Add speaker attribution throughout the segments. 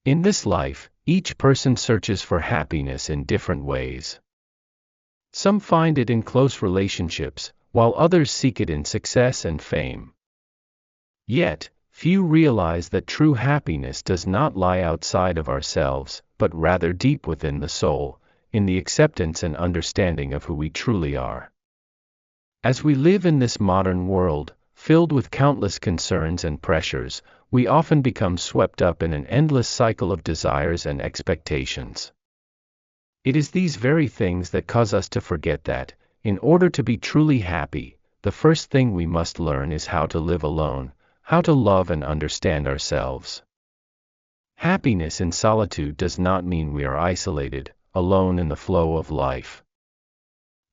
Speaker 1: In this life, each person searches for happiness in different ways. Some find it in close relationships, while others seek it in success and fame. Yet, few realize that true happiness does not lie outside of ourselves, but rather deep within the soul, in the acceptance and understanding of who we truly are. As we live in this modern world, filled with countless concerns and pressures, we often become swept up in an endless cycle of desires and expectations. It is these very things that cause us to forget that, in order to be truly happy, the first thing we must learn is how to live alone, how to love and understand ourselves. Happiness in solitude does not mean we are isolated, alone in the flow of life.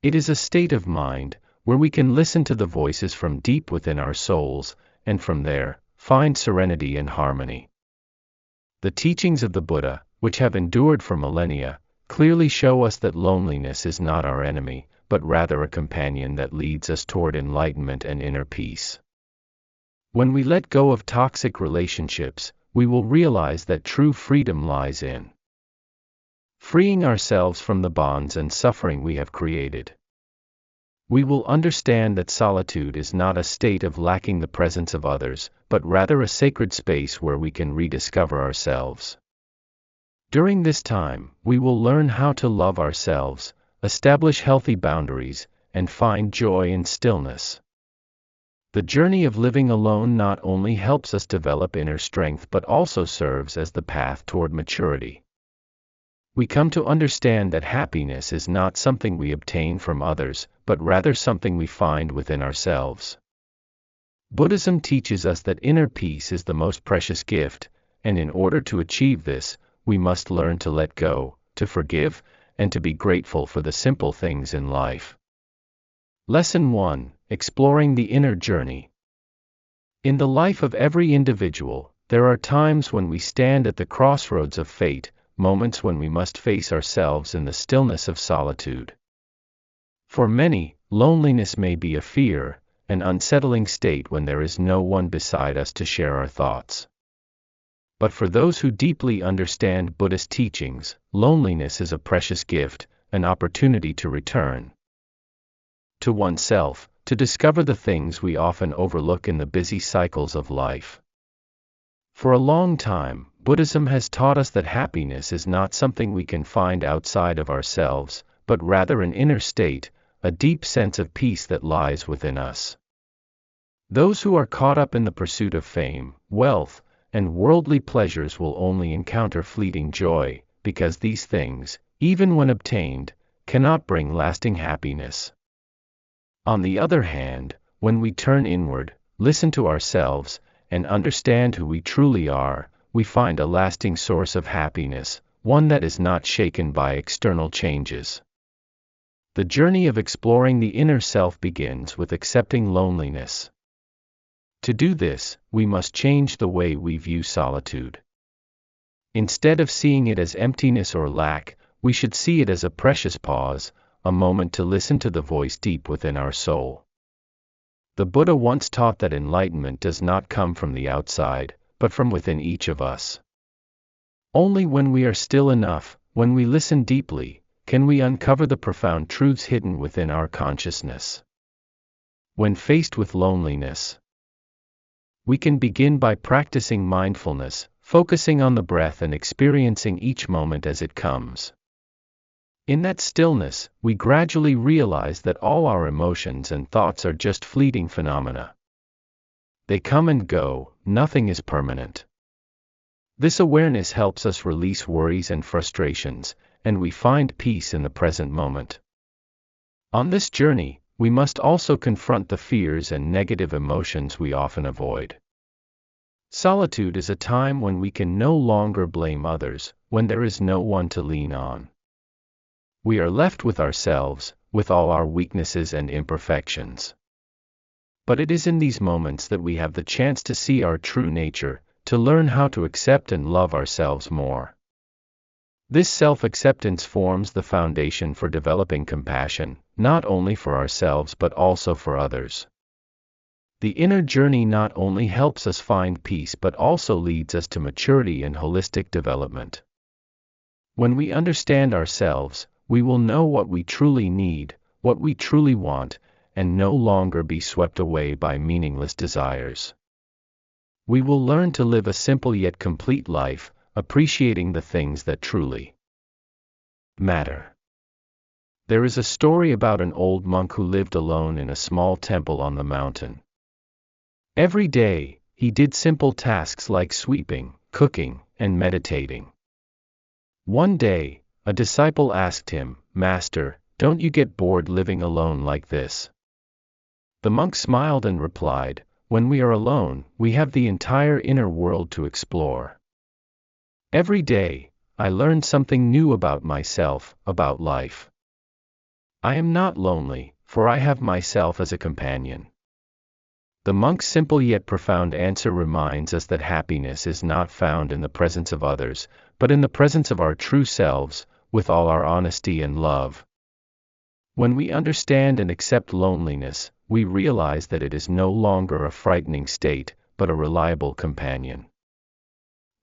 Speaker 1: It is a state of mind, where we can listen to the voices from deep within our souls, and from there, find serenity and harmony. The teachings of the Buddha, which have endured for millennia, clearly show us that loneliness is not our enemy, but rather a companion that leads us toward enlightenment and inner peace. When we let go of toxic relationships, we will realize that true freedom lies in freeing ourselves from the bonds and suffering we have created. We will understand that solitude is not a state of lacking the presence of others, but rather a sacred space where we can rediscover ourselves. During this time, we will learn how to love ourselves, establish healthy boundaries, and find joy in stillness. The journey of living alone not only helps us develop inner strength but also serves as the path toward maturity. We come to understand that happiness is not something we obtain from others, but rather something we find within ourselves. Buddhism teaches us that inner peace is the most precious gift, and in order to achieve this, we must learn to let go, to forgive, and to be grateful for the simple things in life. Lesson 1: Exploring the Inner Journey. In the life of every individual, there are times when we stand at the crossroads of fate, moments when we must face ourselves in the stillness of solitude. For many, loneliness may be a fear, an unsettling state when there is no one beside us to share our thoughts. But for those who deeply understand Buddhist teachings, loneliness is a precious gift, an opportunity to return to oneself, to discover the things we often overlook in the busy cycles of life. For a long time, Buddhism has taught us that happiness is not something we can find outside of ourselves, but rather an inner state, a deep sense of peace that lies within us. Those who are caught up in the pursuit of fame, wealth, and worldly pleasures will only encounter fleeting joy, because these things, even when obtained, cannot bring lasting happiness. On the other hand, when we turn inward, listen to ourselves, and understand who we truly are, we find a lasting source of happiness, one that is not shaken by external changes. The journey of exploring the inner self begins with accepting loneliness. To do this, we must change the way we view solitude. Instead of seeing it as emptiness or lack, we should see it as a precious pause, a moment to listen to the voice deep within our soul. The Buddha once taught that enlightenment does not come from the outside, but from within each of us. Only when we are still enough, when we listen deeply, can we uncover the profound truths hidden within our consciousness. When faced with loneliness, we can begin by practicing mindfulness, focusing on the breath and experiencing each moment as it comes. In that stillness, we gradually realize that all our emotions and thoughts are just fleeting phenomena. They come and go, nothing is permanent. This awareness helps us release worries and frustrations, and we find peace in the present moment. On this journey, we must also confront the fears and negative emotions we often avoid. Solitude is a time when we can no longer blame others, when there is no one to lean on. We are left with ourselves, with all our weaknesses and imperfections. But it is in these moments that we have the chance to see our true nature, to learn how to accept and love ourselves more. This self-acceptance forms the foundation for developing compassion, not only for ourselves but also for others. The inner journey not only helps us find peace but also leads us to maturity and holistic development. When we understand ourselves, we will know what we truly need, what we truly want, and no longer be swept away by meaningless desires. We will learn to live a simple yet complete life, appreciating the things that truly matter. There is a story about an old monk who lived alone in a small temple on the mountain. Every day, he did simple tasks like sweeping, cooking, and meditating. One day, a disciple asked him, "Master, don't you get bored living alone like this?" The monk smiled and replied, "When we are alone, we have the entire inner world to explore. Every day, I learn something new about myself, about life. I am not lonely, for I have myself as a companion." The monk's simple yet profound answer reminds us that happiness is not found in the presence of others, but in the presence of our true selves, with all our honesty and love. When we understand and accept loneliness, we realize that it is no longer a frightening state, but a reliable companion.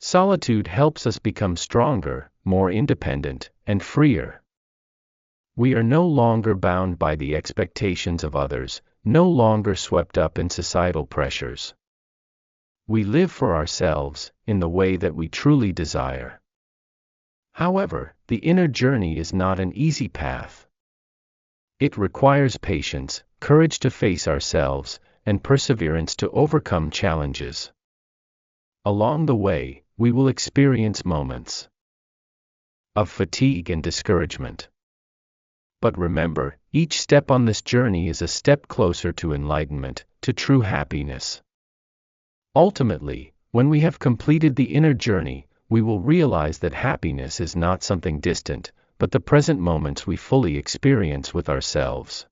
Speaker 1: Solitude helps us become stronger, more independent, and freer. We are no longer bound by the expectations of others, no longer swept up in societal pressures. We live for ourselves, in the way that we truly desire. However, the inner journey is not an easy path. It requires patience, courage to face ourselves, and perseverance to overcome challenges. Along the way, we will experience moments of fatigue and discouragement. But remember, each step on this journey is a step closer to enlightenment, to true happiness. Ultimately, when we have completed the inner journey, we will realize that happiness is not something distant, but the present moments we fully experience with ourselves.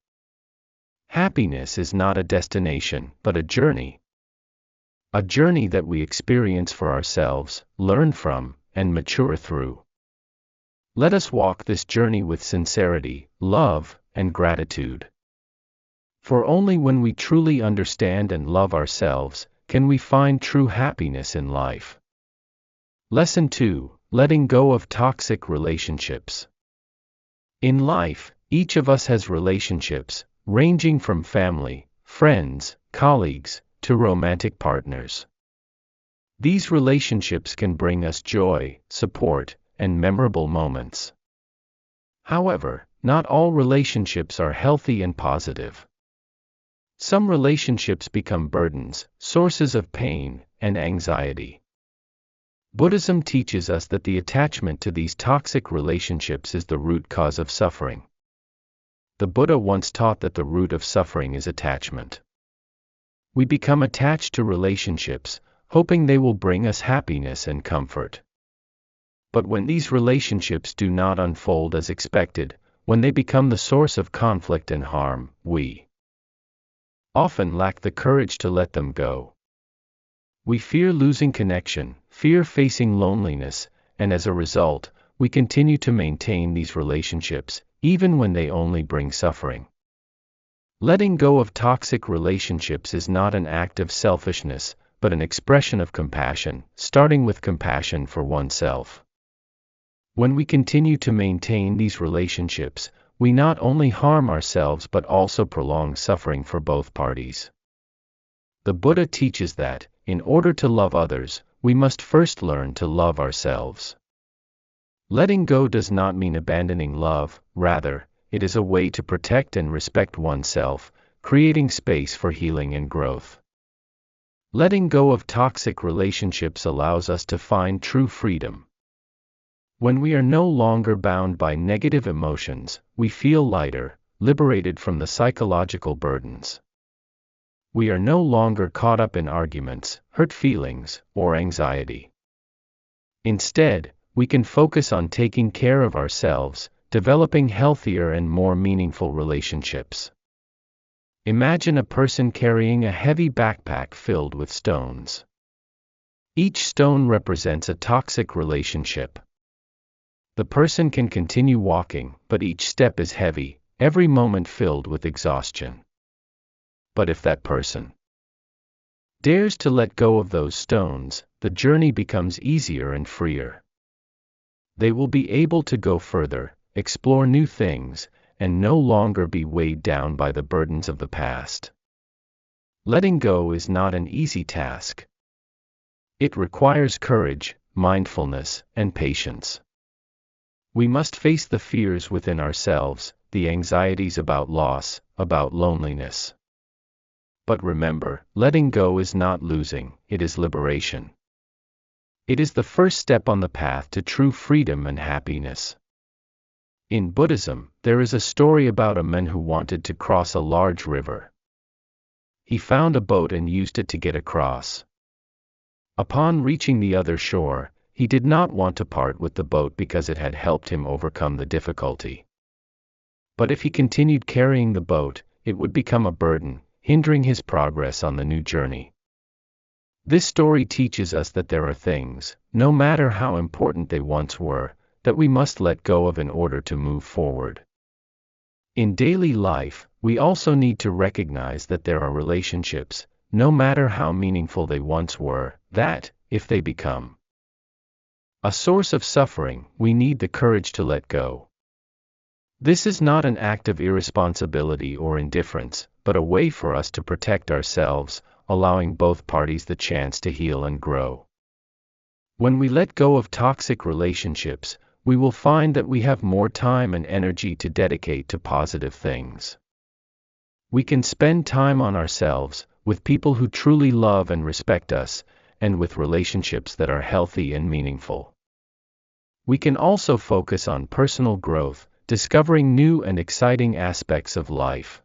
Speaker 1: Happiness is not a destination, but a journey. A journey that we experience for ourselves, learn from, and mature through. Let us walk this journey with sincerity, love, and gratitude. For only when we truly understand and love ourselves, can we find true happiness in life. Lesson 2: Letting go of toxic relationships. In life, each of us has relationships, ranging from family, friends, colleagues, to romantic partners. These relationships can bring us joy, support, and memorable moments. However, not all relationships are healthy and positive. Some relationships become burdens, sources of pain, and anxiety. Buddhism teaches us that the attachment to these toxic relationships is the root cause of suffering. The Buddha once taught that the root of suffering is attachment. We become attached to relationships, hoping they will bring us happiness and comfort. But when these relationships do not unfold as expected, when they become the source of conflict and harm, we often lack the courage to let them go. We fear losing connection, fear facing loneliness, and as a result, we continue to maintain these relationships, even when they only bring suffering. Letting go of toxic relationships is not an act of selfishness, but an expression of compassion, starting with compassion for oneself. When we continue to maintain these relationships, we not only harm ourselves but also prolong suffering for both parties. The Buddha teaches that, in order to love others, we must first learn to love ourselves. Letting go does not mean abandoning love, rather, it is a way to protect and respect oneself, creating space for healing and growth. Letting go of toxic relationships allows us to find true freedom. When we are no longer bound by negative emotions, we feel lighter, liberated from the psychological burdens. We are no longer caught up in arguments, hurt feelings, or anxiety. Instead, we can focus on taking care of ourselves, developing healthier and more meaningful relationships. Imagine a person carrying a heavy backpack filled with stones. Each stone represents a toxic relationship. The person can continue walking, but each step is heavy, every moment filled with exhaustion. But if that person dares to let go of those stones, the journey becomes easier and freer. They will be able to go further, explore new things, and no longer be weighed down by the burdens of the past. Letting go is not an easy task. It requires courage, mindfulness, and patience. We must face the fears within ourselves, the anxieties about loss, about loneliness. But remember, letting go is not losing, it is liberation. It is the first step on the path to true freedom and happiness. In Buddhism, there is a story about a man who wanted to cross a large river. He found a boat and used it to get across. Upon reaching the other shore, he did not want to part with the boat because it had helped him overcome the difficulty. But if he continued carrying the boat, it would become a burden, hindering his progress on the new journey. This story teaches us that there are things, no matter how important they once were, that we must let go of in order to move forward. In daily life, we also need to recognize that there are relationships, no matter how meaningful they once were, that, if they become a source of suffering, we need the courage to let go. This is not an act of irresponsibility or indifference, but a way for us to protect ourselves, allowing both parties the chance to heal and grow. When we let go of toxic relationships, we will find that we have more time and energy to dedicate to positive things. We can spend time on ourselves, with people who truly love and respect us, and with relationships that are healthy and meaningful. We can also focus on personal growth, discovering new and exciting aspects of life.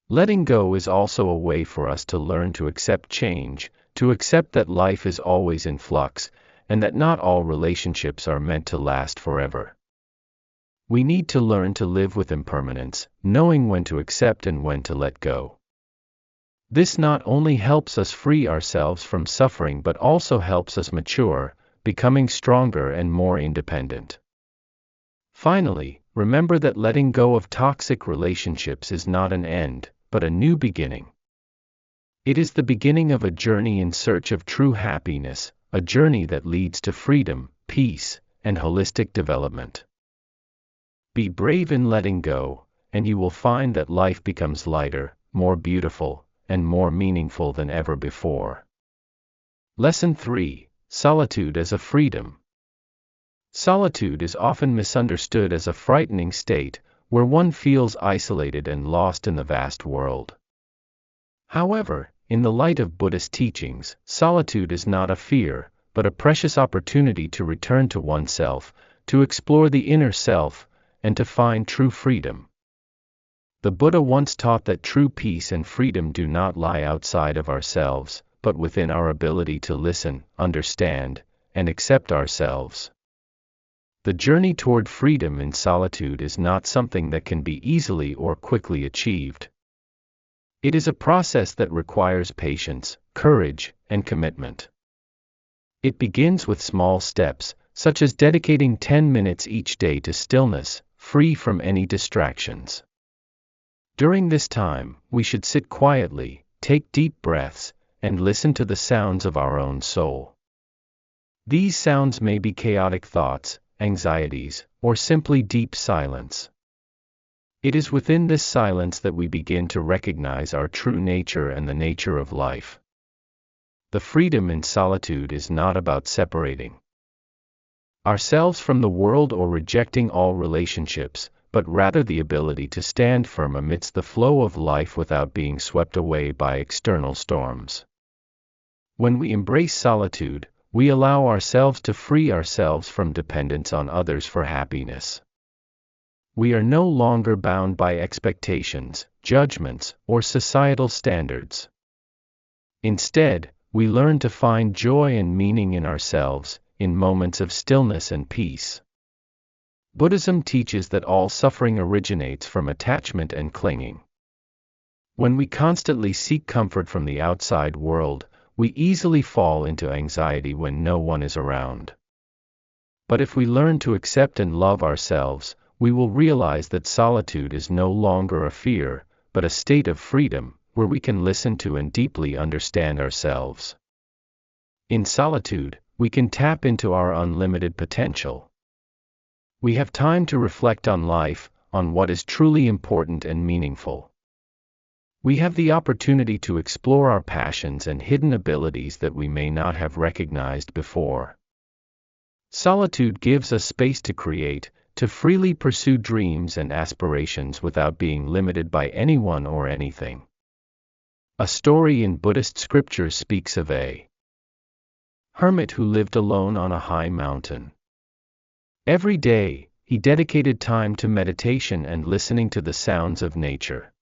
Speaker 1: Letting go is also a way for us to learn to accept change, to accept that life is always in flux, and that not all relationships are meant to last forever. We need to learn to live with impermanence, knowing when to accept and when to let go. This not only helps us free ourselves from suffering but also helps us mature, becoming stronger and more independent. Finally, remember that letting go of toxic relationships is not an end, but a new beginning. It is the beginning of a journey in search of true happiness, a journey that leads to freedom, peace, and holistic development. Be brave in letting go, and you will find that life becomes lighter, more beautiful, and more meaningful than ever before. Lesson 3: Solitude as a freedom. Solitude is often misunderstood as a frightening state, where one feels isolated and lost in the vast world. However, in the light of Buddhist teachings, solitude is not a fear, but a precious opportunity to return to oneself, to explore the inner self, and to find true freedom. The Buddha once taught that true peace and freedom do not lie outside of ourselves, but within our ability to listen, understand, and accept ourselves. The journey toward freedom in solitude is not something that can be easily or quickly achieved. It is a process that requires patience, courage, and commitment. It begins with small steps, such as dedicating 10 minutes each day to stillness, free from any distractions. During this time, we should sit quietly, take deep breaths, and listen to the sounds of our own soul. These sounds may be chaotic thoughts, anxieties, or simply deep silence. It is within this silence that we begin to recognize our true nature and the nature of life. The freedom in solitude is not about separating ourselves from the world or rejecting all relationships, but rather the ability to stand firm amidst the flow of life without being swept away by external storms. When we embrace solitude, we allow ourselves to free ourselves from dependence on others for happiness. We are no longer bound by expectations, judgments, or societal standards. Instead, we learn to find joy and meaning in ourselves, in moments of stillness and peace. Buddhism teaches that all suffering originates from attachment and clinging. When we constantly seek comfort from the outside world, we easily fall into anxiety when no one is around. But if we learn to accept and love ourselves, we will realize that solitude is no longer a fear, but a state of freedom, where we can listen to and deeply understand ourselves. In solitude, we can tap into our unlimited potential. We have time to reflect on life, on what is truly important and meaningful. We have the opportunity to explore our passions and hidden abilities that we may not have recognized before. Solitude gives us space to create, to freely pursue dreams and aspirations without being limited by anyone or anything. A story in Buddhist scriptures speaks of a hermit who lived alone on a high mountain. Every day, he dedicated time to meditation and listening to the sounds of nature.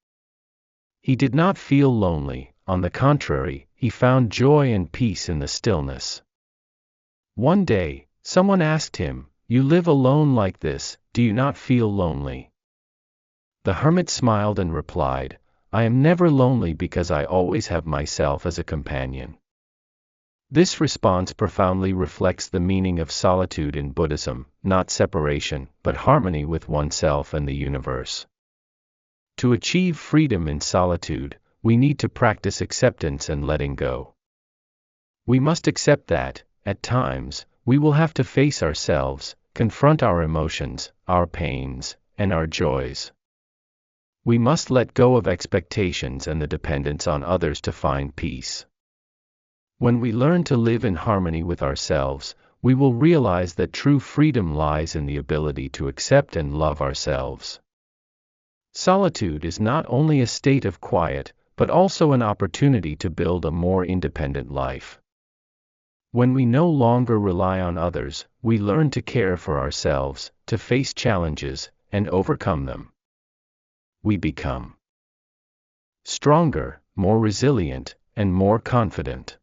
Speaker 1: He did not feel lonely, on the contrary, he found joy and peace in the stillness. One day, someone asked him, "You live alone like this, do you not feel lonely?" The hermit smiled and replied, "I am never lonely because I always have myself as a companion." This response profoundly reflects the meaning of solitude in Buddhism, not separation, but harmony with oneself and the universe. To achieve freedom in solitude, we need to practice acceptance and letting go. We must accept that, at times, we will have to face ourselves, confront our emotions, our pains, and our joys. We must let go of expectations and the dependence on others to find peace. When we learn to live in harmony with ourselves, we will realize that true freedom lies in the ability to accept and love ourselves. Solitude is not only a state of quiet, but also an opportunity to build a more independent life. When we no longer rely on others, we learn to care for ourselves, to face challenges, and overcome them. We become stronger, more resilient, and more confident.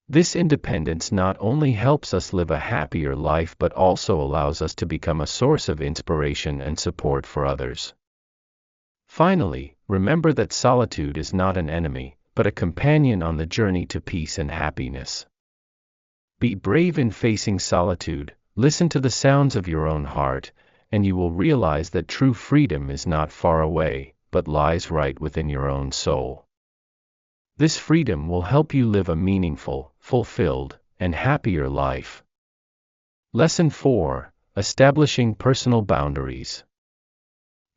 Speaker 1: This independence not only helps us live a happier life but also allows us to become a source of inspiration and support for others. Finally, remember that solitude is not an enemy, but a companion on the journey to peace and happiness. Be brave in facing solitude, listen to the sounds of your own heart, and you will realize that true freedom is not far away, but lies right within your own soul. This freedom will help you live a meaningful, fulfilled, and happier life. Lesson 4: Establishing Personal Boundaries.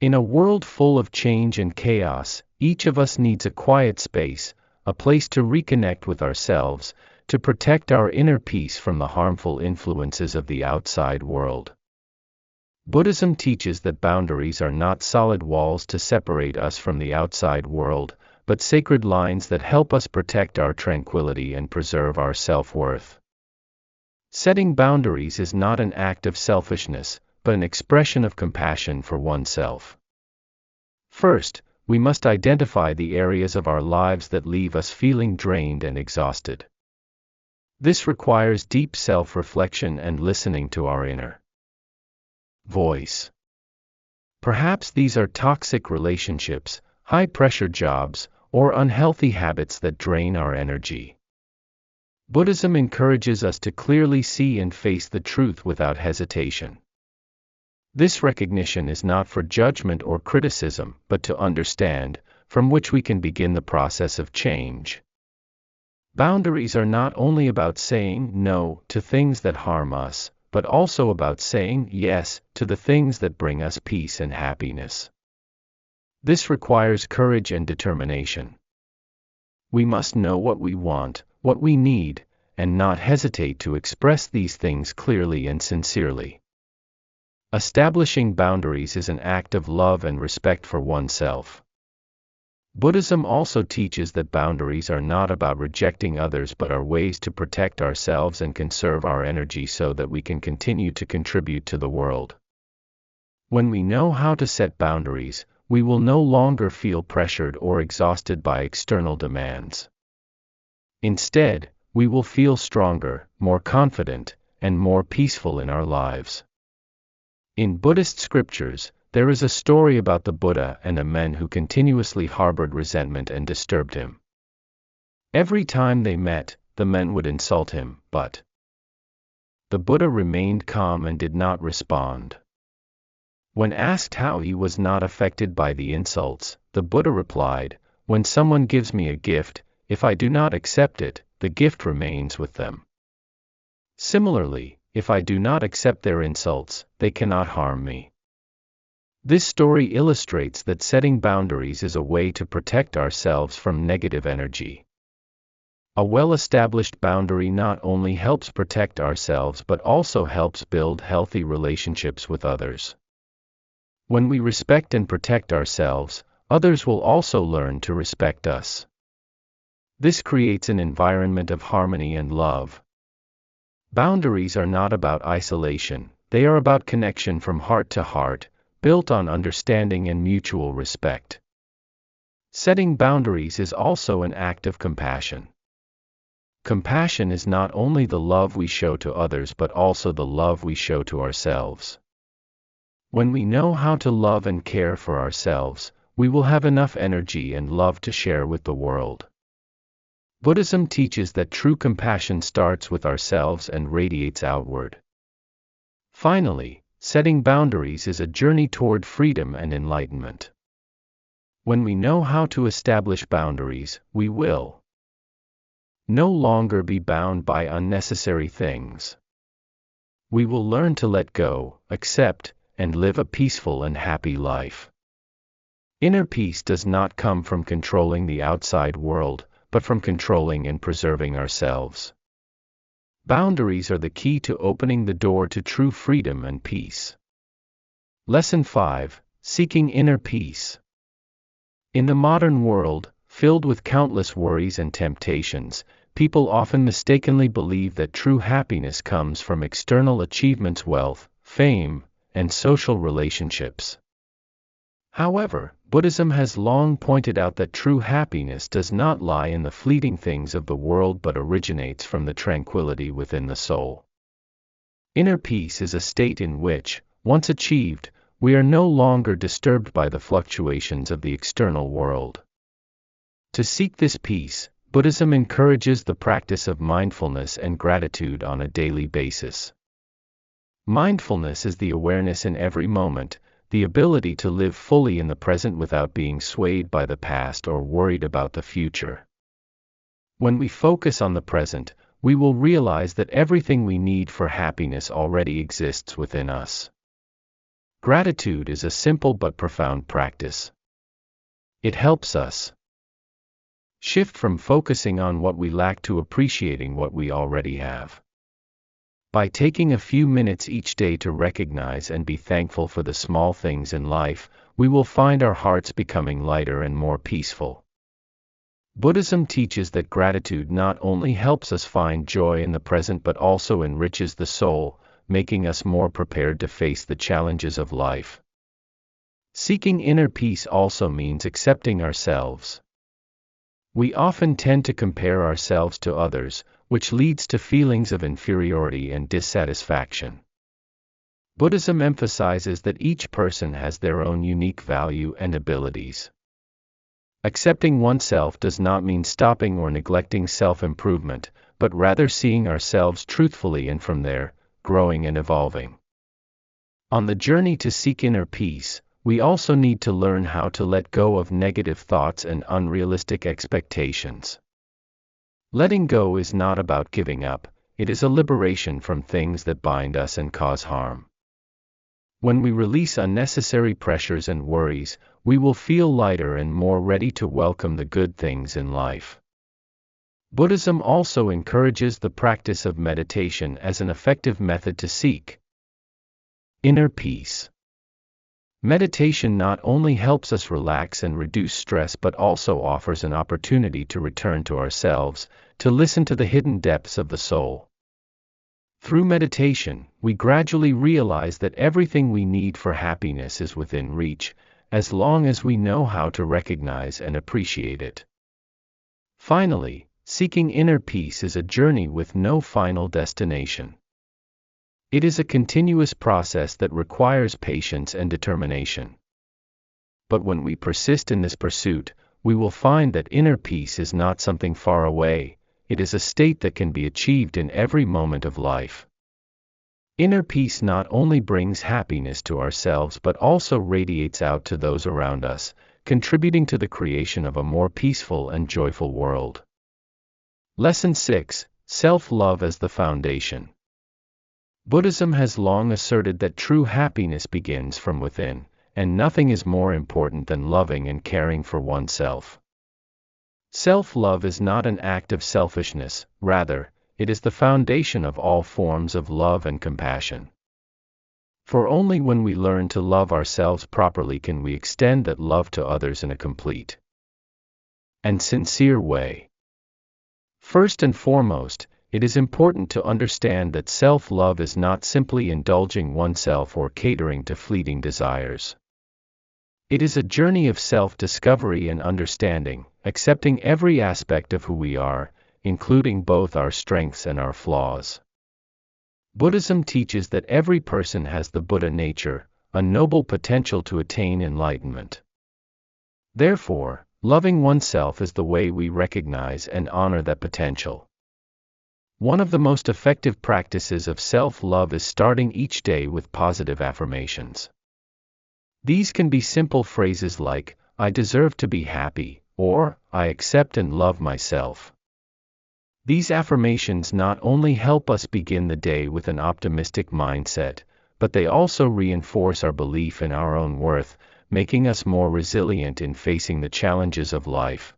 Speaker 1: In a world full of change and chaos, each of us needs a quiet space, a place to reconnect with ourselves, to protect our inner peace from the harmful influences of the outside world. Buddhism teaches that boundaries are not solid walls to separate us from the outside world, but sacred lines that help us protect our tranquility and preserve our self-worth. Setting boundaries is not an act of selfishness, but an expression of compassion for oneself. First, we must identify the areas of our lives that leave us feeling drained and exhausted. This requires deep self-reflection and listening to our inner voice. Perhaps these are toxic relationships, high-pressure jobs, or unhealthy habits that drain our energy. Buddhism encourages us to clearly see and face the truth without hesitation. This recognition is not for judgment or criticism, but to understand, from which we can begin the process of change. Boundaries are not only about saying no to things that harm us, but also about saying yes to the things that bring us peace and happiness. This requires courage and determination. We must know what we want, what we need, and not hesitate to express these things clearly and sincerely. Establishing boundaries is an act of love and respect for oneself. Buddhism also teaches that boundaries are not about rejecting others but are ways to protect ourselves and conserve our energy so that we can continue to contribute to the world. When we know how to set boundaries, we will no longer feel pressured or exhausted by external demands. Instead, we will feel stronger, more confident, and more peaceful in our lives. In Buddhist scriptures, there is a story about the Buddha and a man who continuously harbored resentment and disturbed him. Every time they met, the men would insult him, but the Buddha remained calm and did not respond. When asked how he was not affected by the insults, the Buddha replied, when someone gives me a gift, if I do not accept it, the gift remains with them. Similarly, if I do not accept their insults, they cannot harm me. This story illustrates that setting boundaries is a way to protect ourselves from negative energy. A well-established boundary not only helps protect ourselves but also helps build healthy relationships with others. When we respect and protect ourselves, others will also learn to respect us. This creates an environment of harmony and love. Boundaries are not about isolation, they are about connection from heart to heart, built on understanding and mutual respect. Setting boundaries is also an act of compassion. Compassion is not only the love we show to others but also the love we show to ourselves. When we know how to love and care for ourselves, we will have enough energy and love to share with the world. Buddhism teaches that true compassion starts with ourselves and radiates outward. Finally, setting boundaries is a journey toward freedom and enlightenment. When we know how to establish boundaries, we will no longer be bound by unnecessary things. We will learn to let go, accept, and live a peaceful and happy life. Inner peace does not come from controlling the outside world, but from controlling and preserving ourselves. Boundaries are the key to opening the door to true freedom and peace. Lesson 5: Seeking Inner Peace. In the modern world, filled with countless worries and temptations, people often mistakenly believe that true happiness comes from external achievements, wealth, fame, and social relationships. However, Buddhism has long pointed out that true happiness does not lie in the fleeting things of the world but originates from the tranquility within the soul. Inner peace is a state in which, once achieved, we are no longer disturbed by the fluctuations of the external world. To seek this peace, Buddhism encourages the practice of mindfulness and gratitude on a daily basis. Mindfulness is the awareness in every moment, the ability to live fully in the present without being swayed by the past or worried about the future. When we focus on the present, we will realize that everything we need for happiness already exists within us. Gratitude is a simple but profound practice. It helps us shift from focusing on what we lack to appreciating what we already have. By taking a few minutes each day to recognize and be thankful for the small things in life, we will find our hearts becoming lighter and more peaceful. Buddhism teaches that gratitude not only helps us find joy in the present but also enriches the soul, making us more prepared to face the challenges of life. Seeking inner peace also means accepting ourselves. We often tend to compare ourselves to others, which leads to feelings of inferiority and dissatisfaction. Buddhism emphasizes that each person has their own unique value and abilities. Accepting oneself does not mean stopping or neglecting self-improvement, but rather seeing ourselves truthfully and from there, growing and evolving. On the journey to seek inner peace, we also need to learn how to let go of negative thoughts and unrealistic expectations. Letting go is not about giving up, it is a liberation from things that bind us and cause harm. When we release unnecessary pressures and worries, we will feel lighter and more ready to welcome the good things in life. Buddhism also encourages the practice of meditation as an effective method to seek inner peace. Meditation not only helps us relax and reduce stress but also offers an opportunity to return to ourselves, to listen to the hidden depths of the soul. Through meditation, we gradually realize that everything we need for happiness is within reach, as long as we know how to recognize and appreciate it. Finally, seeking inner peace is a journey with no final destination. It is a continuous process that requires patience and determination. But when we persist in this pursuit, we will find that inner peace is not something far away, it is a state that can be achieved in every moment of life. Inner peace not only brings happiness to ourselves but also radiates out to those around us, contributing to the creation of a more peaceful and joyful world. Lesson 6: Self-love as the foundation. Buddhism has long asserted that true happiness begins from within, and nothing is more important than loving and caring for oneself. Self-love is not an act of selfishness, rather, it is the foundation of all forms of love and compassion. For only when we learn to love ourselves properly can we extend that love to others in a complete and sincere way. First and foremost, it is important to understand that self-love is not simply indulging oneself or catering to fleeting desires. It is a journey of self-discovery and understanding, accepting every aspect of who we are, including both our strengths and our flaws. Buddhism teaches that every person has the Buddha nature, a noble potential to attain enlightenment. Therefore, loving oneself is the way we recognize and honor that potential. One of the most effective practices of self-love is starting each day with positive affirmations. These can be simple phrases like, "I deserve to be happy," or, "I accept and love myself." These affirmations not only help us begin the day with an optimistic mindset, but they also reinforce our belief in our own worth, making us more resilient in facing the challenges of life.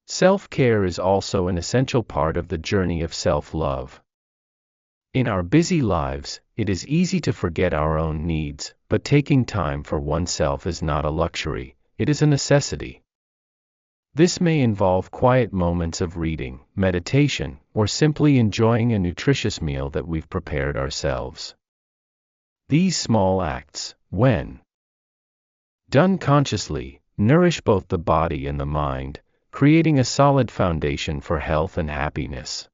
Speaker 1: Self-care is also an essential part of the journey of self-love. In our busy lives, it is easy to forget our own needs, but taking time for oneself is not a luxury, it is a necessity. This may involve quiet moments of reading, meditation, or simply enjoying a nutritious meal that we've prepared ourselves. These small acts, when done consciously, nourish both the body and the mind, creating a solid foundation for health and happiness.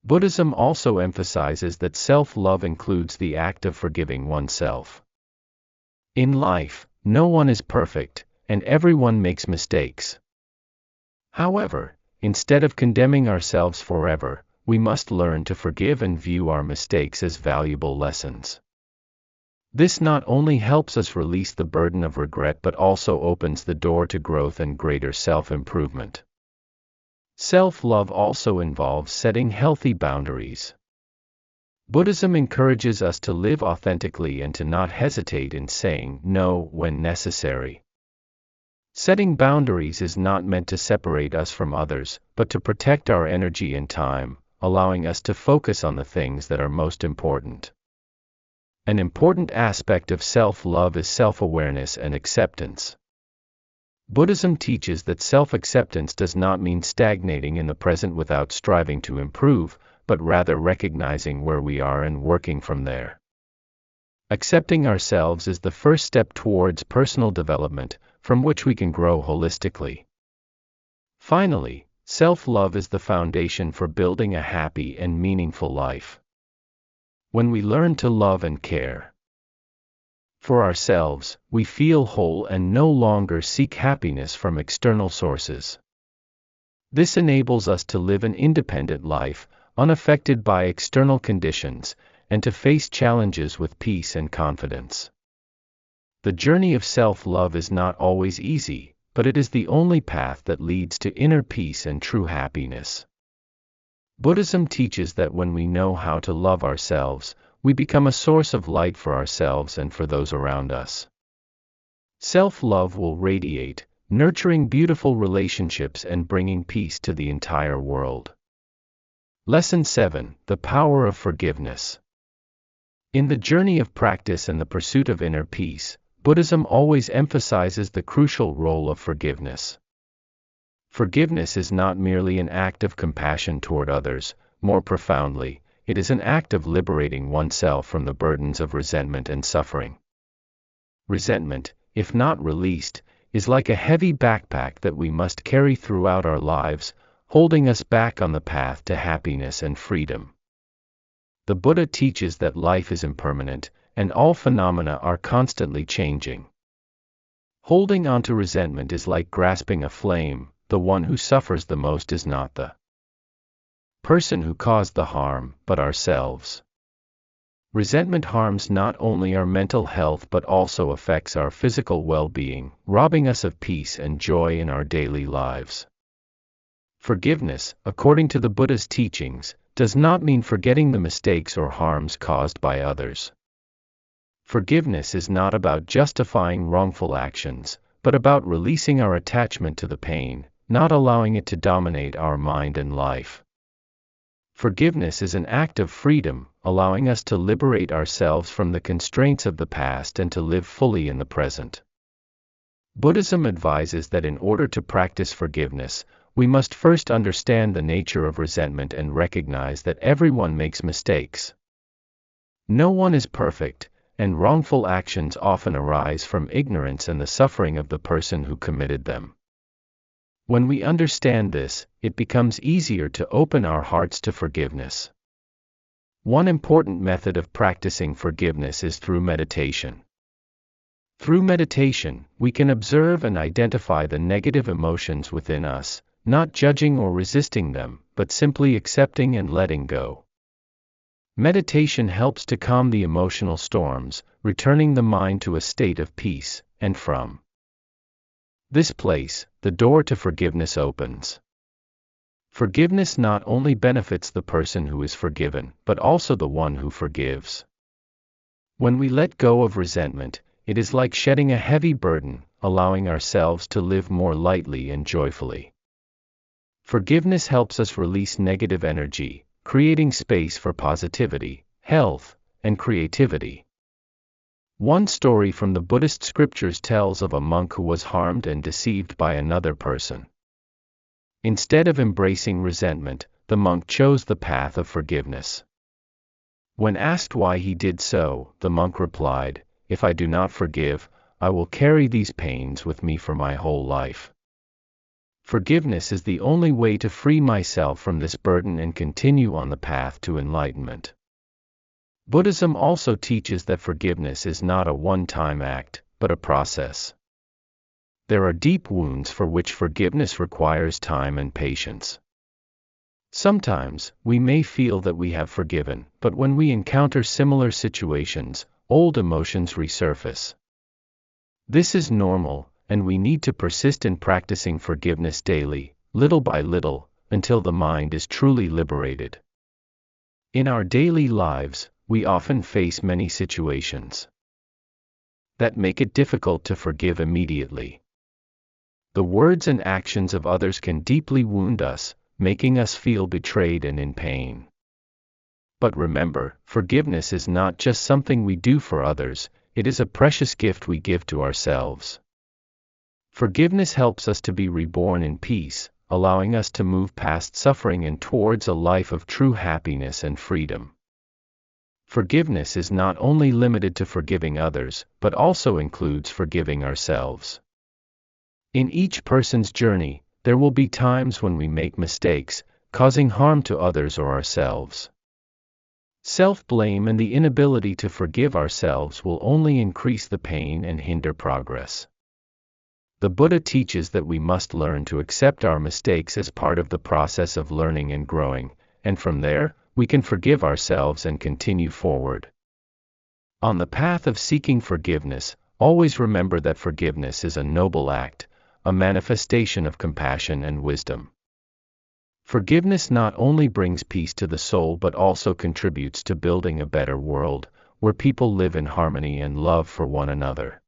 Speaker 1: Buddhism also emphasizes that self-love includes the act of forgiving oneself. In life, no one is perfect, and everyone makes mistakes. However, instead of condemning ourselves forever, we must learn to forgive and view our mistakes as valuable lessons. This not only helps us release the burden of regret but also opens the door to growth and greater self-improvement. Self-love also involves setting healthy boundaries. Buddhism encourages us to live authentically and to not hesitate in saying no when necessary. Setting boundaries is not meant to separate us from others, but to protect our energy and time, allowing us to focus on the things that are most important. An important aspect of self-love is self-awareness and acceptance. Buddhism teaches that self-acceptance does not mean stagnating in the present without striving to improve, but rather recognizing where we are and working from there. Accepting ourselves is the first step towards personal development, from which we can grow holistically. Finally, self-love is the foundation for building a happy and meaningful life. When we learn to love and care for ourselves, we feel whole and no longer seek happiness from external sources. This enables us to live an independent life, unaffected by external conditions, and to face challenges with peace and confidence. The journey of self-love is not always easy, but it is the only path that leads to inner peace and true happiness. Buddhism teaches that when we know how to love ourselves, we become a source of light for ourselves and for those around us. Self-love will radiate, nurturing beautiful relationships and bringing peace to the entire world. Lesson 7: The Power of Forgiveness. In the journey of practice and the pursuit of inner peace, Buddhism always emphasizes the crucial role of forgiveness. Forgiveness is not merely an act of compassion toward others, more profoundly, it is an act of liberating oneself from the burdens of resentment and suffering. Resentment, if not released, is like a heavy backpack that we must carry throughout our lives, holding us back on the path to happiness and freedom. The Buddha teaches that life is impermanent, and all phenomena are constantly changing. Holding on to resentment is like grasping a flame. The one who suffers the most is not the person who caused the harm, but ourselves. Resentment harms not only our mental health but also affects our physical well-being, robbing us of peace and joy in our daily lives. Forgiveness, according to the Buddha's teachings, does not mean forgetting the mistakes or harms caused by others. Forgiveness is not about justifying wrongful actions, but about releasing our attachment to the pain, not allowing it to dominate our mind and life. Forgiveness is an act of freedom, allowing us to liberate ourselves from the constraints of the past and to live fully in the present. Buddhism advises that in order to practice forgiveness, we must first understand the nature of resentment and recognize that everyone makes mistakes. No one is perfect, and wrongful actions often arise from ignorance and the suffering of the person who committed them. When we understand this, it becomes easier to open our hearts to forgiveness. One important method of practicing forgiveness is through meditation. Through meditation, we can observe and identify the negative emotions within us, not judging or resisting them, but simply accepting and letting go. Meditation helps to calm the emotional storms, returning the mind to a state of peace, and from this place, the door to forgiveness opens. Forgiveness not only benefits the person who is forgiven, but also the one who forgives. When we let go of resentment, it is like shedding a heavy burden, allowing ourselves to live more lightly and joyfully. Forgiveness helps us release negative energy, creating space for positivity, health, and creativity. One story from the Buddhist scriptures tells of a monk who was harmed and deceived by another person. Instead of embracing resentment, the monk chose the path of forgiveness. When asked why he did so, the monk replied, "If I do not forgive, I will carry these pains with me for my whole life. Forgiveness is the only way to free myself from this burden and continue on the path to enlightenment." Buddhism also teaches that forgiveness is not a one-time act, but a process. There are deep wounds for which forgiveness requires time and patience. Sometimes, we may feel that we have forgiven, but when we encounter similar situations, old emotions resurface. This is normal, and we need to persist in practicing forgiveness daily, little by little, until the mind is truly liberated. In our daily lives, we often face many situations that make it difficult to forgive immediately. The words and actions of others can deeply wound us, making us feel betrayed and in pain. But remember, forgiveness is not just something we do for others, it is a precious gift we give to ourselves. Forgiveness helps us to be reborn in peace, allowing us to move past suffering and towards a life of true happiness and freedom. Forgiveness is not only limited to forgiving others, but also includes forgiving ourselves. In each person's journey, there will be times when we make mistakes, causing harm to others or ourselves. Self-blame and the inability to forgive ourselves will only increase the pain and hinder progress. The Buddha teaches that we must learn to accept our mistakes as part of the process of learning and growing, and from there, we can forgive ourselves and continue forward. On the path of seeking forgiveness, always remember that forgiveness is a noble act, a manifestation of compassion and wisdom. Forgiveness not only brings peace to the soul but also contributes to building a better world, where people live in harmony and love for one another.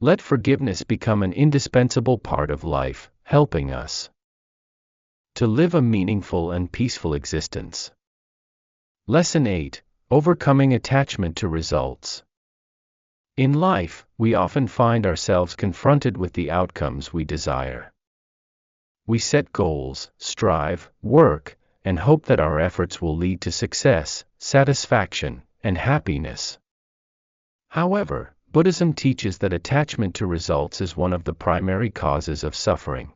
Speaker 1: Let forgiveness become an indispensable part of life, helping us to live a meaningful and peaceful existence. Lesson 8: Overcoming Attachment to Results. In life, we often find ourselves confronted with the outcomes we desire. We set goals, strive, work, and hope that our efforts will lead to success, satisfaction, and happiness. However, Buddhism teaches that attachment to results is one of the primary causes of suffering.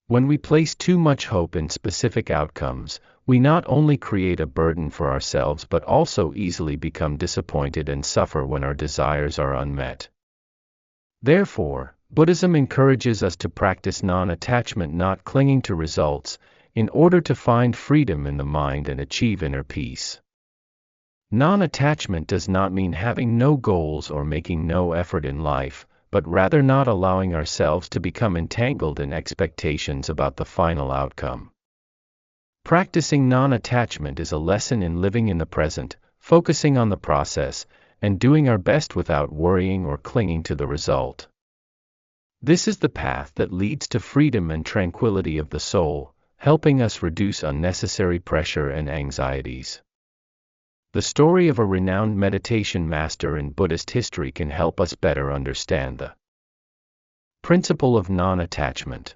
Speaker 1: When we place too much hope in specific outcomes, we not only create a burden for ourselves but also easily become disappointed and suffer when our desires are unmet. Therefore, Buddhism encourages us to practice non-attachment, not clinging to results, in order to find freedom in the mind and achieve inner peace. Non-attachment does not mean having no goals or making no effort in life, but rather not allowing ourselves to become entangled in expectations about the final outcome. Practicing non-attachment is a lesson in living in the present, focusing on the process, and doing our best without worrying or clinging to the result. This is the path that leads to freedom and tranquility of the soul, helping us reduce unnecessary pressure and anxieties. The story of a renowned meditation master in Buddhist history can help us better understand the principle of non-attachment.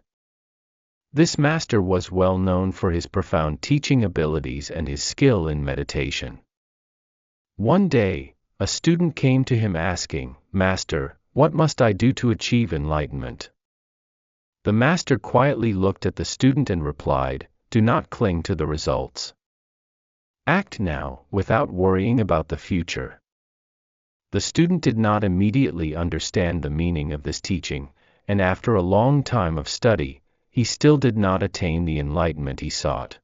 Speaker 1: This master was well known for his profound teaching abilities and his skill in meditation. One day, a student came to him asking, "Master, what must I do to achieve enlightenment?" The master quietly looked at the student and replied, "Do not cling to the results. Act now, without worrying about the future." The student did not immediately understand the meaning of this teaching, and after a long time of study, he still did not attain the enlightenment he sought.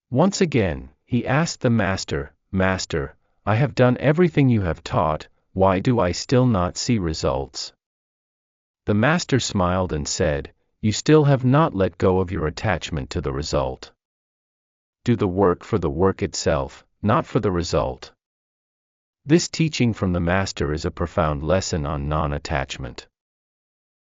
Speaker 1: Once again, he asked the master, "Master, I have done everything you have taught, why do I still not see results?" The master smiled and said, "You still have not let go of your attachment to the result. Do the work for the work itself, not for the result." This teaching from the master is a profound lesson on non-attachment.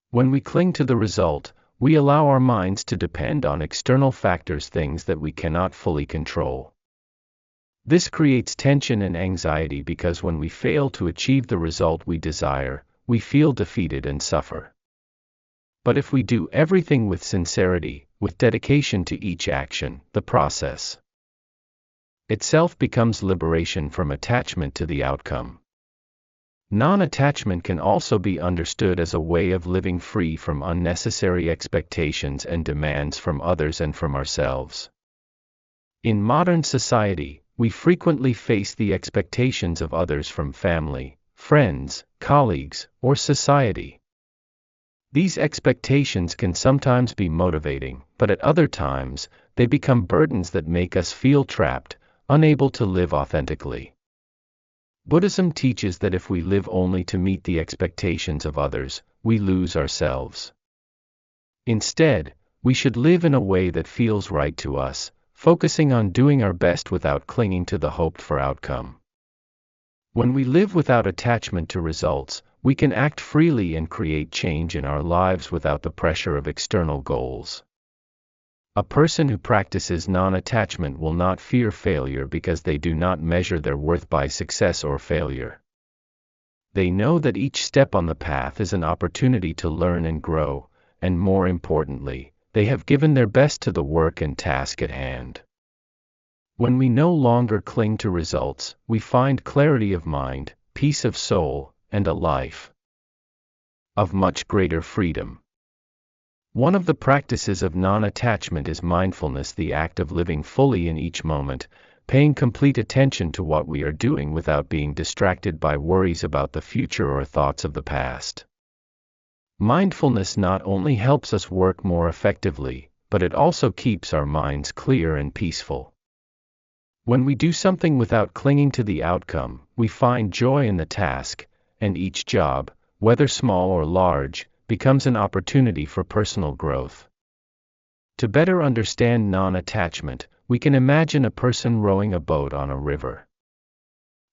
Speaker 1: When we cling to the result, we allow our minds to depend on external factors, things that we cannot fully control. This creates tension and anxiety because when we fail to achieve the result we desire, we feel defeated and suffer. But if we do everything with sincerity, with dedication to each action, the process itself becomes liberation from attachment to the outcome. Non-attachment can also be understood as a way of living free from unnecessary expectations and demands from others and from ourselves. In modern society, we frequently face the expectations of others from family, friends, colleagues, or society. These expectations can sometimes be motivating, but at other times, they become burdens that make us feel trapped, unable to live authentically. Buddhism teaches that if we live only to meet the expectations of others, we lose ourselves. Instead, we should live in a way that feels right to us, focusing on doing our best without clinging to the hoped-for outcome. When we live without attachment to results, we can act freely and create change in our lives without the pressure of external goals. A person who practices non-attachment will not fear failure because they do not measure their worth by success or failure. They know that each step on the path is an opportunity to learn and grow, and more importantly, they have given their best to the work and task at hand. When we no longer cling to results, we find clarity of mind, peace of soul, and a life of much greater freedom. One of the practices of non-attachment is mindfulness, the act of living fully in each moment, paying complete attention to what we are doing without being distracted by worries about the future or thoughts of the past. Mindfulness not only helps us work more effectively, but it also keeps our minds clear and peaceful. When we do something without clinging to the outcome, we find joy in the task, and each job, whether small or large, becomes an opportunity for personal growth. To better understand non-attachment, we can imagine a person rowing a boat on a river.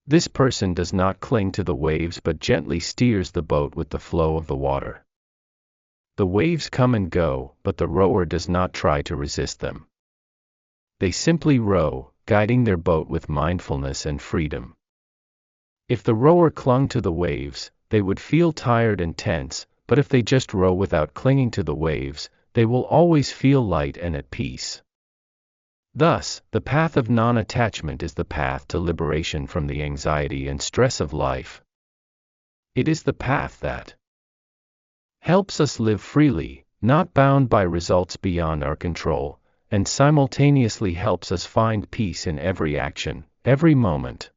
Speaker 1: This person does not cling to the waves but gently steers the boat with the flow of the water. The waves come and go, but the rower does not try to resist them. They simply row, guiding their boat with mindfulness and freedom. If the rower clung to the waves, they would feel tired and tense, but if they just row without clinging to the waves, they will always feel light and at peace. Thus, the path of non-attachment is the path to liberation from the anxiety and stress of life. It is the path that helps us live freely, not bound by results beyond our control, and simultaneously helps us find peace in every action, every moment.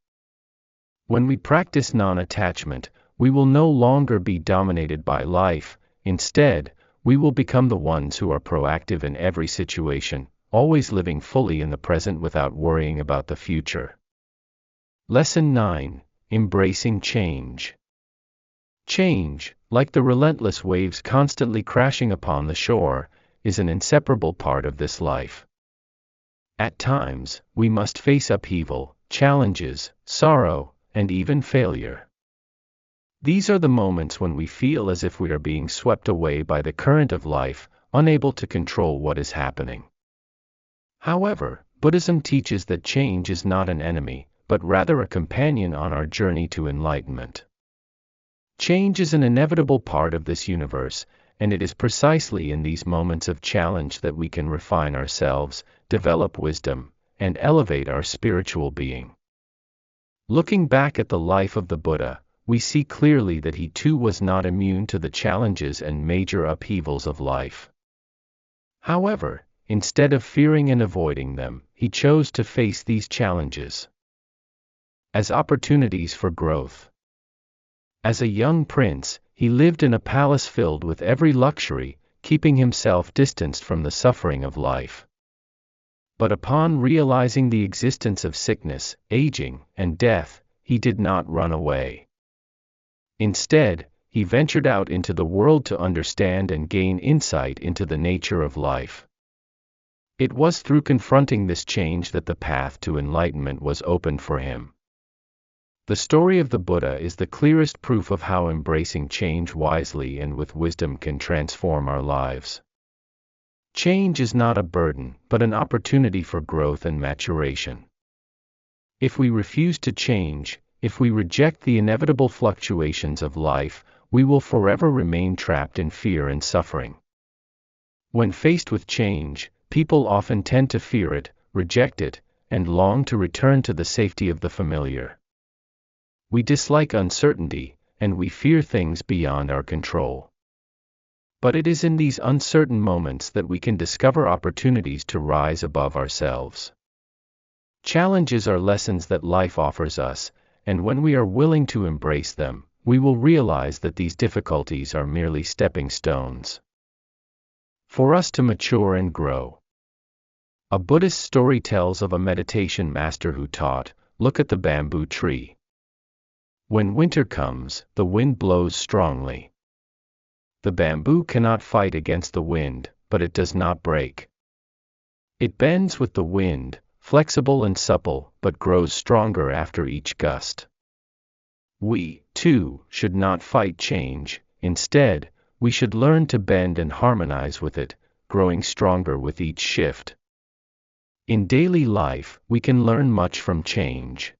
Speaker 1: When we practice non-attachment, we will no longer be dominated by life. Instead, we will become the ones who are proactive in every situation, always living fully in the present without worrying about the future. Lesson 9: Embracing Change. Change, like the relentless waves constantly crashing upon the shore, is an inseparable part of this life. At times, we must face upheaval, challenges, sorrow, and even failure. These are the moments when we feel as if we are being swept away by the current of life, unable to control what is happening. However, Buddhism teaches that change is not an enemy, but rather a companion on our journey to enlightenment. Change is an inevitable part of this universe, and it is precisely in these moments of challenge that we can refine ourselves, develop wisdom, and elevate our spiritual being. Looking back at the life of the Buddha, we see clearly that he too was not immune to the challenges and major upheavals of life. However, instead of fearing and avoiding them, he chose to face these challenges as opportunities for growth. As a young prince, he lived in a palace filled with every luxury, keeping himself distanced from the suffering of life. But upon realizing the existence of sickness, aging, and death, he did not run away. Instead, he ventured out into the world to understand and gain insight into the nature of life. It was through confronting this change that the path to enlightenment was opened for him. The story of the Buddha is the clearest proof of how embracing change wisely and with wisdom can transform our lives. Change is not a burden, but an opportunity for growth and maturation. If we refuse to change, if we reject the inevitable fluctuations of life, we will forever remain trapped in fear and suffering. When faced with change, people often tend to fear it, reject it, and long to return to the safety of the familiar. We dislike uncertainty, and we fear things beyond our control. But it is in these uncertain moments that we can discover opportunities to rise above ourselves. Challenges are lessons that life offers us, and when we are willing to embrace them, we will realize that these difficulties are merely stepping stones for us to mature and grow. A Buddhist story tells of a meditation master who taught, "Look at the bamboo tree. When winter comes, the wind blows strongly. The bamboo cannot fight against the wind, but it does not break. It bends with the wind, flexible and supple, but grows stronger after each gust." We, too, should not fight change. Instead, we should learn to bend and harmonize with it, growing stronger with each shift. In daily life, we can learn much from change.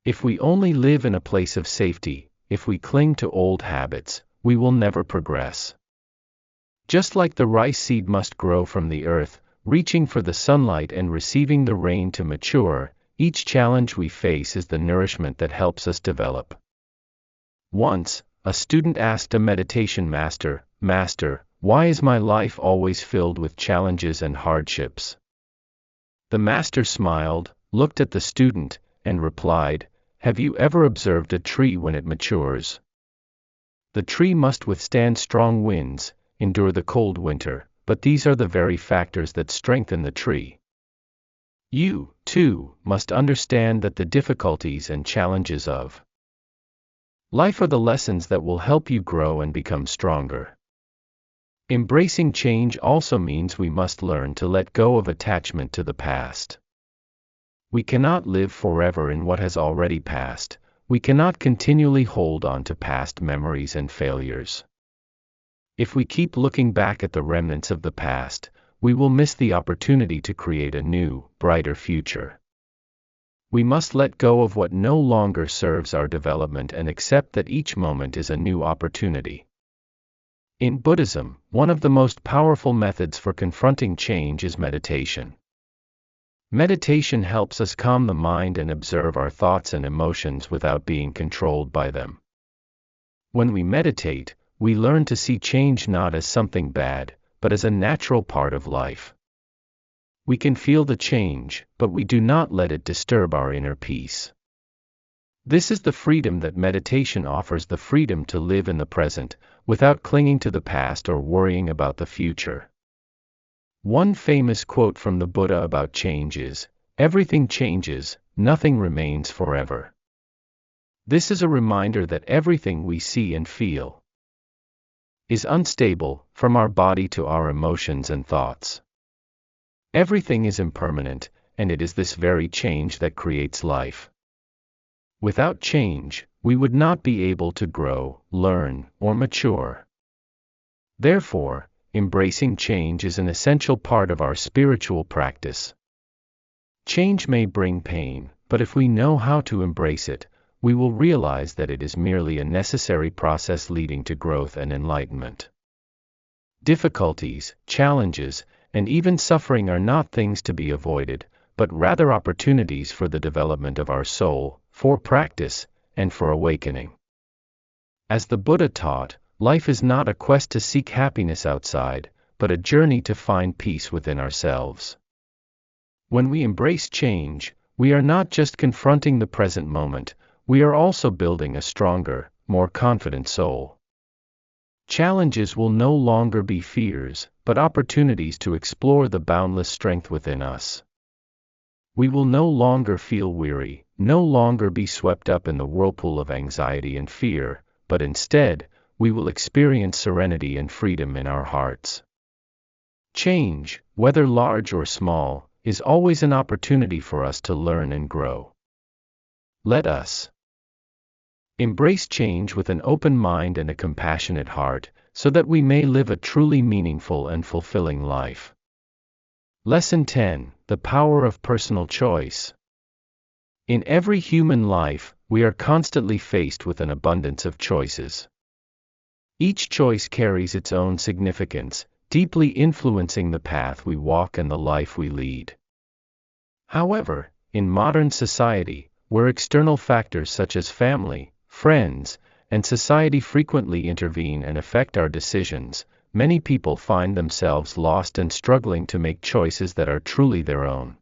Speaker 1: If we only live in a place of safety, if we cling to old habits, we will never progress. Just like the rice seed must grow from the earth, reaching for the sunlight and receiving the rain to mature, each challenge we face is the nourishment that helps us develop. Once, a student asked a meditation master, "Master, why is my life always filled with challenges and hardships?" The master smiled, looked at the student, and replied, "Have you ever observed a tree when it matures? The tree must withstand strong winds, endure the cold winter, but these are the very factors that strengthen the tree. You, too, must understand that the difficulties and challenges of life are the lessons that will help you grow and become stronger." Embracing change also means we must learn to let go of attachment to the past. We cannot live forever in what has already passed. We cannot continually hold on to past memories and failures. If we keep looking back at the remnants of the past, we will miss the opportunity to create a new, brighter future. We must let go of what no longer serves our development and accept that each moment is a new opportunity. In Buddhism, one of the most powerful methods for confronting change is meditation. Meditation helps us calm the mind and observe our thoughts and emotions without being controlled by them. When we meditate, we learn to see change not as something bad, but as a natural part of life. We can feel the change, but we do not let it disturb our inner peace. This is the freedom that meditation offers, the freedom to live in the present, without clinging to the past or worrying about the future. One famous quote from the Buddha about change is, Everything changes, nothing remains forever. This is a reminder that everything we see and feel is unstable, from our body to our emotions and thoughts. Everything is impermanent, and it is this very change that creates life. Without change, we would not be able to grow, learn, or mature. Therefore, embracing change is an essential part of our spiritual practice. Change may bring pain, but if we know how to embrace it, we will realize that it is merely a necessary process leading to growth and enlightenment. Difficulties, challenges, and even suffering are not things to be avoided, but rather opportunities for the development of our soul, for practice, and for awakening. As the Buddha taught, life is not a quest to seek happiness outside, but a journey to find peace within ourselves. When we embrace change, we are not just confronting the present moment, we are also building a stronger, more confident soul. Challenges will no longer be fears, but opportunities to explore the boundless strength within us. We will no longer feel weary, no longer be swept up in the whirlpool of anxiety and fear, but instead, we will experience serenity and freedom in our hearts. Change, whether large or small, is always an opportunity for us to learn and grow. Let us embrace change with an open mind and a compassionate heart, so that we may live a truly meaningful and fulfilling life. Lesson 10: The Power of Personal Choice. In every human life, we are constantly faced with an abundance of choices. Each choice carries its own significance, deeply influencing the path we walk and the life we lead. However, in modern society, where external factors such as family, friends, and society frequently intervene and affect our decisions, many people find themselves lost and struggling to make choices that are truly their own.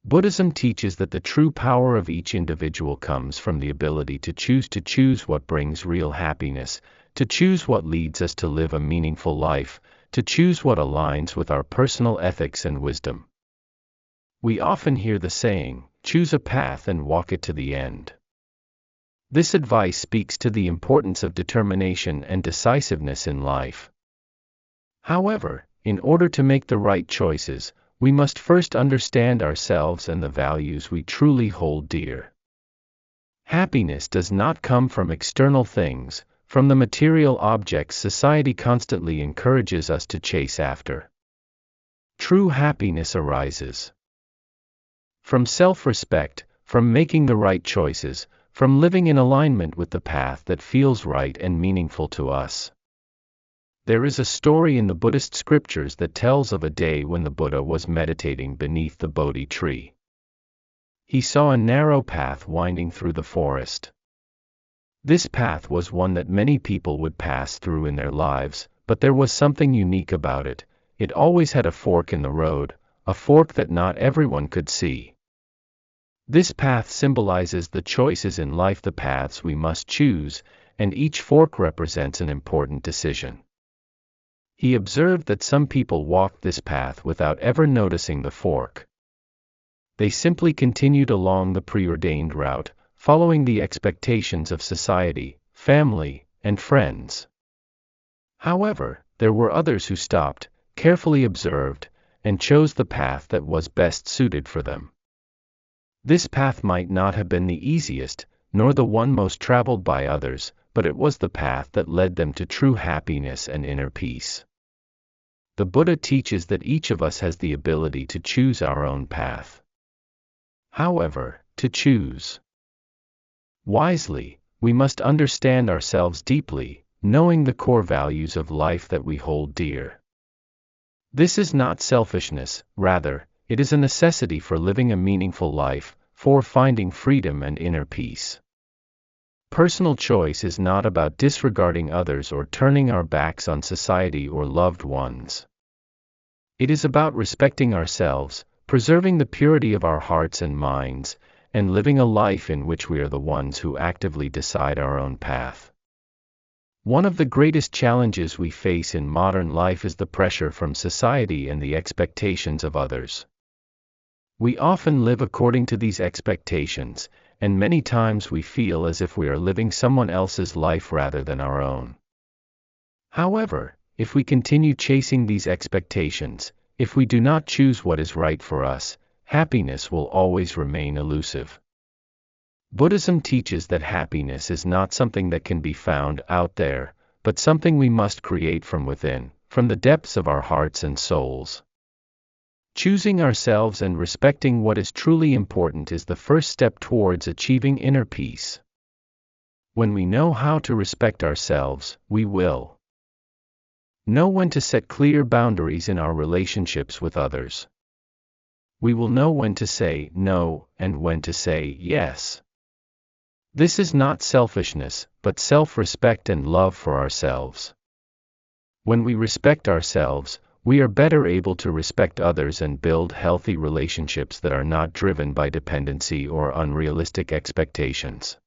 Speaker 1: Buddhism teaches that the true power of each individual comes from the ability to choose what brings real happiness, to choose what leads us to live a meaningful life, to choose what aligns with our personal ethics and wisdom. We often hear the saying, "Choose a path and walk it to the end." This advice speaks to the importance of determination and decisiveness in life. However, in order to make the right choices, we must first understand ourselves and the values we truly hold dear. Happiness does not come from external things, from the material objects society constantly encourages us to chase after. True happiness arises from self-respect, from making the right choices, from living in alignment with the path that feels right and meaningful to us. There is a story in the Buddhist scriptures that tells of a day when the Buddha was meditating beneath the Bodhi tree. He saw a narrow path winding through the forest. This path was one that many people would pass through in their lives, but there was something unique about it. It always had a fork in the road, a fork that not everyone could see. This path symbolizes the choices in life, the paths we must choose, and each fork represents an important decision. He observed that some people walked this path without ever noticing the fork. They simply continued along the preordained route, following the expectations of society, family, and friends. However, there were others who stopped, carefully observed, and chose the path that was best suited for them. This path might not have been the easiest, nor the one most traveled by others, but it was the path that led them to true happiness and inner peace. The Buddha teaches that each of us has the ability to choose our own path. However, to choose wisely, we must understand ourselves deeply, knowing the core values of life that we hold dear. This is not selfishness, rather, it is a necessity for living a meaningful life, for finding freedom and inner peace. Personal choice is not about disregarding others or turning our backs on society or loved ones. It is about respecting ourselves, preserving the purity of our hearts and minds, and living a life in which we are the ones who actively decide our own path. One of the greatest challenges we face in modern life is the pressure from society and the expectations of others. We often live according to these expectations, and many times we feel as if we are living someone else's life rather than our own. However, if we continue chasing these expectations, if we do not choose what is right for us, happiness will always remain elusive. Buddhism teaches that happiness is not something that can be found out there, but something we must create from within, from the depths of our hearts and souls. Choosing ourselves and respecting what is truly important is the first step towards achieving inner peace. When we know how to respect ourselves, we will know when to set clear boundaries in our relationships with others. We will know when to say no and when to say yes. This is not selfishness, but self-respect and love for ourselves. When we respect ourselves, we are better able to respect others and build healthy relationships that are not driven by dependency or unrealistic expectations.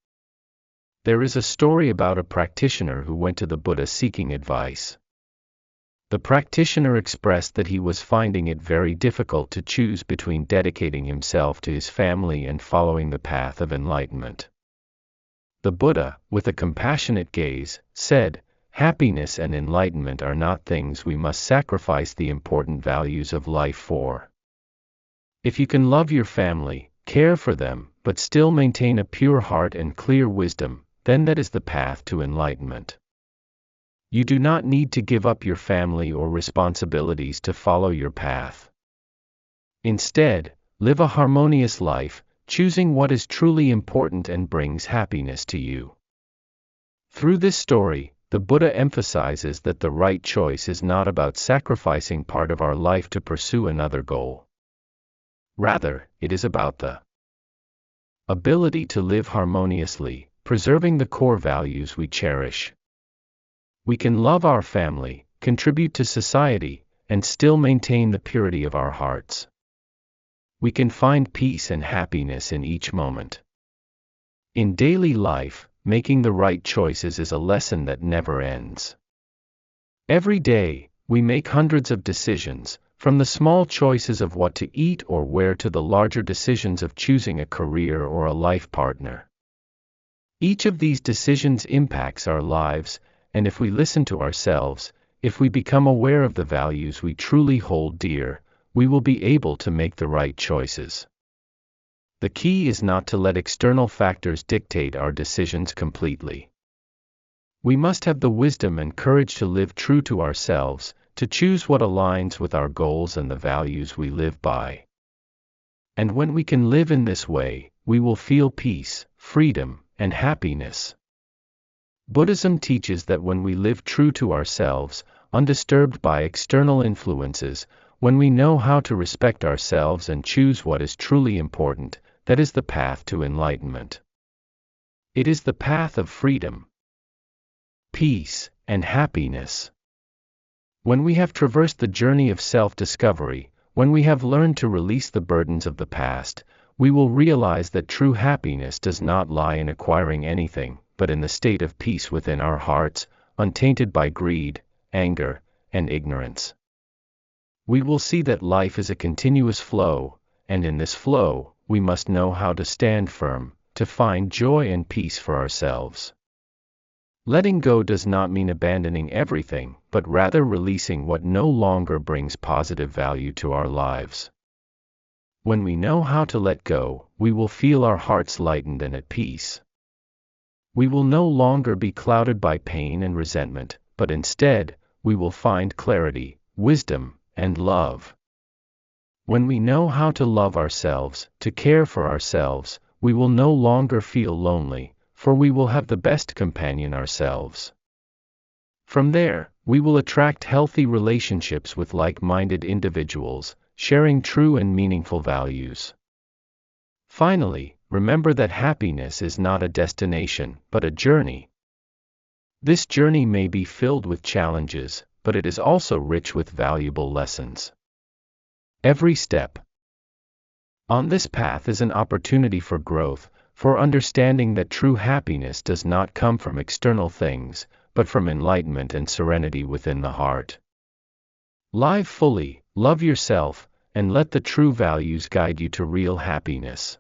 Speaker 1: There is a story about a practitioner who went to the Buddha seeking advice. The practitioner expressed that he was finding it very difficult to choose between dedicating himself to his family and following the path of enlightenment. The Buddha, with a compassionate gaze, said, "Happiness and enlightenment are not things we must sacrifice the important values of life for. If you can love your family, care for them, but still maintain a pure heart and clear wisdom, then that is the path to enlightenment. You do not need to give up your family or responsibilities to follow your path. Instead, live a harmonious life, choosing what is truly important and brings happiness to you." Through this story, the Buddha emphasizes that the right choice is not about sacrificing part of our life to pursue another goal. Rather, it is about the ability to live harmoniously, preserving the core values we cherish. We can love our family, contribute to society, and still maintain the purity of our hearts. We can find peace and happiness in each moment. In daily life, making the right choices is a lesson that never ends. Every day, we make hundreds of decisions, from the small choices of what to eat or wear to the larger decisions of choosing a career or a life partner. Each of these decisions impacts our lives, and if we listen to ourselves, if we become aware of the values we truly hold dear, we will be able to make the right choices. The key is not to let external factors dictate our decisions completely. We must have the wisdom and courage to live true to ourselves, to choose what aligns with our goals and the values we live by. And when we can live in this way, we will feel peace, freedom, and happiness. Buddhism teaches that when we live true to ourselves, undisturbed by external influences, when we know how to respect ourselves and choose what is truly important, that is the path to enlightenment. It is the path of freedom, peace, and happiness. When we have traversed the journey of self-discovery, when we have learned to release the burdens of the past, we will realize that true happiness does not lie in acquiring anything, but in the state of peace within our hearts, untainted by greed, anger, and ignorance. We will see that life is a continuous flow, and in this flow, we must know how to stand firm, to find joy and peace for ourselves. Letting go does not mean abandoning everything, but rather releasing what no longer brings positive value to our lives. When we know how to let go, we will feel our hearts lightened and at peace. We will no longer be clouded by pain and resentment, but instead, we will find clarity, wisdom, and love. When we know how to love ourselves, to care for ourselves, we will no longer feel lonely, for we will have the best companion ourselves. From there, we will attract healthy relationships with like-minded individuals, sharing true and meaningful values. Finally, remember that happiness is not a destination, but a journey. This journey may be filled with challenges, but it is also rich with valuable lessons. Every step on this path is an opportunity for growth, for understanding that true happiness does not come from external things, but from enlightenment and serenity within the heart. Live fully, love yourself, and let the true values guide you to real happiness.